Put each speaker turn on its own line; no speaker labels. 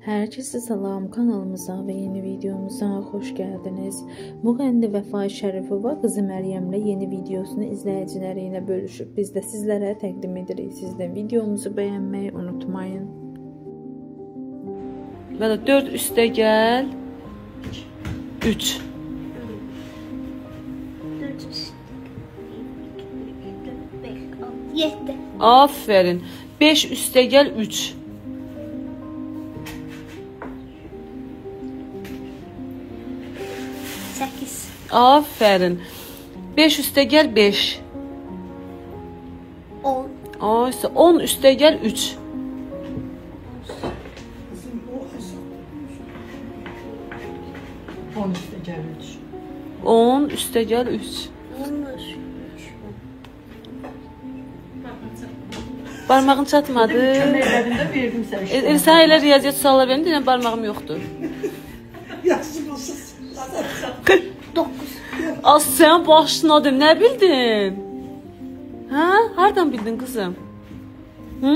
Herkese salam, kanalımıza ve yeni videomuza hoş geldiniz. Müğənni Vəfa Şərifova qızı Məryəmlə yeni videosunu izləyiciləri ilə bölüşüb. Biz də sizlərə təqdim edirik. Siz də videomuzu bəyənməyi unutmayın. Belə 4 üstə gəl 3.
7.
Aferin. 5 üstə gəl 3.
8.
Aferin. 5 üstə gəl 5.
10.
Aysa 10 üstə gəl 3.
10 üstə gəl 3.
10 üstə gəl 3.
13.
Barmağın çatmadı.
Köməklərində verdim sənə.
Sən elə riyaziyyat suallar verin, deyən barmağım yoxdur.
Yazılmışsın.
9.
Az sən başına dem, nə bildin? Hə? Hardan bildin qızım? Hı?